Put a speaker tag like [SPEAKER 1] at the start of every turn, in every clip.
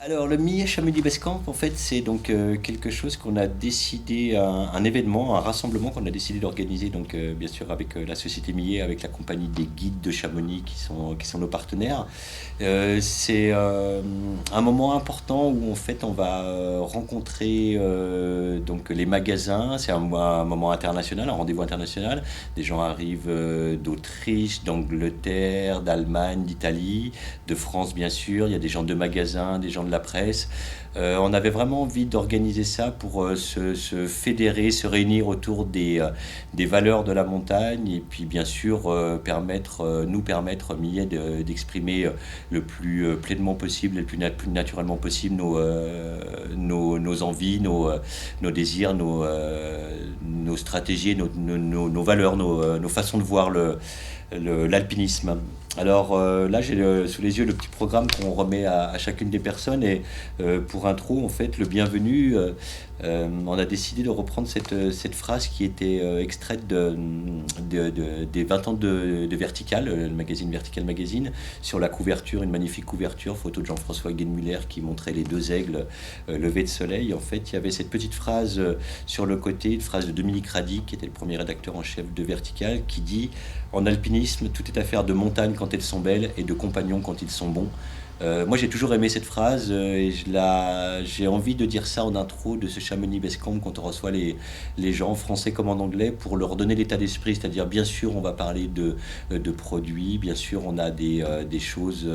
[SPEAKER 1] Alors, le Millet Chamonix Base Camp, en fait, c'est donc quelque chose qu'on a décidé, un événement, un rassemblement qu'on a décidé d'organiser, donc bien sûr avec la société Millet, avec la compagnie des guides de Chamonix qui sont nos partenaires. C'est un moment important où en fait on va rencontrer donc les magasins. C'est un moment international, un rendez-vous international. Des gens arrivent d'Autriche, d'Angleterre, d'Allemagne, d'Italie, de France bien sûr. Il y a des gens de magasins, des gens de la presse. On avait vraiment envie d'organiser ça pour se fédérer, se réunir autour des valeurs de la montagne et puis bien sûr nous permettre, Millet, d'exprimer le plus pleinement possible et le plus naturellement possible nos envies, nos désirs, nos stratégies, nos valeurs, nos façons de voir l'alpinisme. Alors là, j'ai sous les yeux le petit programme qu'on remet à chacune des personnes et pour intro, en fait, le bienvenu, on a décidé de reprendre cette phrase qui était extraite des 20 ans de Vertical, le magazine Vertical Magazine, sur la couverture, une magnifique couverture, photo de Jean-François Guenmuller qui montrait les deux aigles levés de soleil. En fait, il y avait cette petite phrase sur le côté, une phrase de Dominique Radi, qui était le premier rédacteur en chef de Vertical, qui dit: en alpinisme, tout est affaire de montagnes quand elles sont belles et de compagnons quand ils sont bons. Moi, j'ai toujours aimé cette phrase et j'ai envie de dire ça en intro de ce Chamonix Base Camp quand on reçoit les gens, en français comme en anglais, pour leur donner l'état d'esprit. C'est-à-dire, bien sûr, on va parler de produits, bien sûr, on a des choses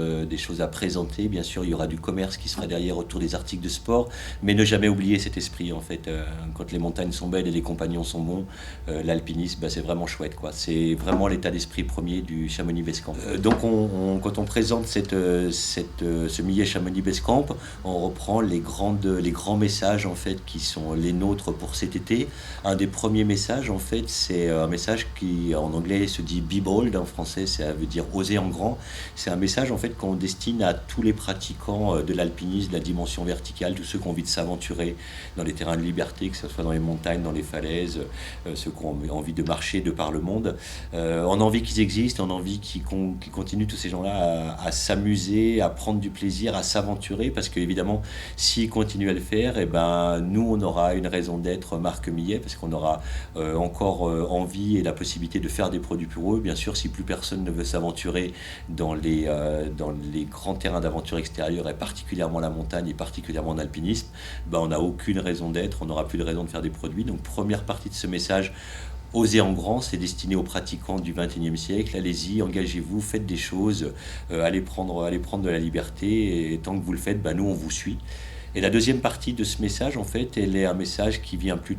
[SPEAKER 1] à présenter, bien sûr, il y aura du commerce qui sera derrière autour des articles de sport, mais ne jamais oublier cet esprit, en fait. Quand les montagnes sont belles et les compagnons sont bons, l'alpinisme, c'est vraiment chouette, quoi. C'est vraiment l'état d'esprit premier du Chamonix Base Camp. Donc, quand on présente ce Millet Chamonix Base Camp, on reprend les grands messages en fait qui sont les nôtres pour cet été. Un des premiers messages en fait, c'est un message qui en anglais se dit Be Bold, en français ça veut dire oser en grand. C'est un message en fait qu'on destine à tous les pratiquants de l'alpinisme, de la dimension verticale, tous ceux qui ont envie de s'aventurer dans les terrains de liberté, que ce soit dans les montagnes, dans les falaises, ceux qui ont envie de marcher de par le monde. On a envie qu'ils existent, on a envie qu'ils continuent, tous ces gens-là, à s'amuser, à prendre du plaisir, à s'aventurer, parce qu'évidemment, s'ils continuent à le faire, et ben, nous, on aura une raison d'être marque Millet, parce qu'on aura encore envie et la possibilité de faire des produits pour eux. Bien sûr, si plus personne ne veut s'aventurer dans les grands terrains d'aventure extérieure, et particulièrement la montagne, et particulièrement l'alpinisme, ben, on n'a aucune raison d'être, on n'aura plus de raison de faire des produits. Donc, première partie de ce message: oser en grand, c'est destiné aux pratiquants du XXIe siècle. Allez-y, engagez-vous, faites des choses, allez prendre de la liberté, et tant que vous le faites, nous on vous suit. Et la deuxième partie de ce message, en fait, elle est un message qui vient plus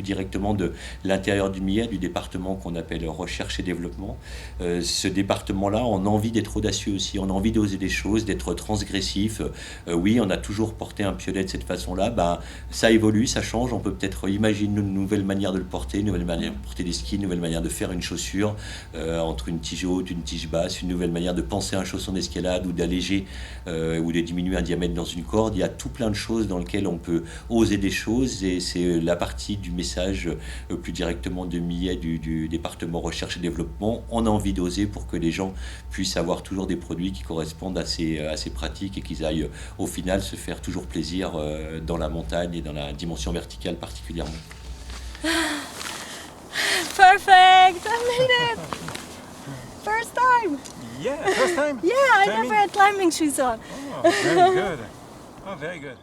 [SPEAKER 1] directement de l'intérieur du Millet, du département qu'on appelle recherche et développement. Ce département-là, on a envie d'être audacieux aussi, on a envie d'oser des choses, d'être transgressif. Oui, on a toujours porté un piolet de cette façon-là. Ça évolue, ça change. On peut peut-être imaginer une nouvelle manière de le porter, une nouvelle manière de porter des skis, une nouvelle manière de faire une chaussure, entre une tige haute, une tige basse, une nouvelle manière de penser un chausson d'escalade ou d'alléger ou de diminuer un diamètre dans une corde. Il y a tout plein de choses dans lesquelles on peut oser des choses, et c'est la partie du message plus directement de Millet, du département recherche et développement. On a envie d'oser pour que les gens puissent avoir toujours des produits qui correspondent à ces pratiques, et qu'ils aillent au final se faire toujours plaisir dans la montagne et dans la dimension verticale particulièrement.
[SPEAKER 2] Perfect! I made it! First time!
[SPEAKER 3] Yeah, first time?
[SPEAKER 2] Yeah, I
[SPEAKER 3] Jamie?
[SPEAKER 2] never had climbing shoes on.
[SPEAKER 3] Oh, very good. Oh, very good.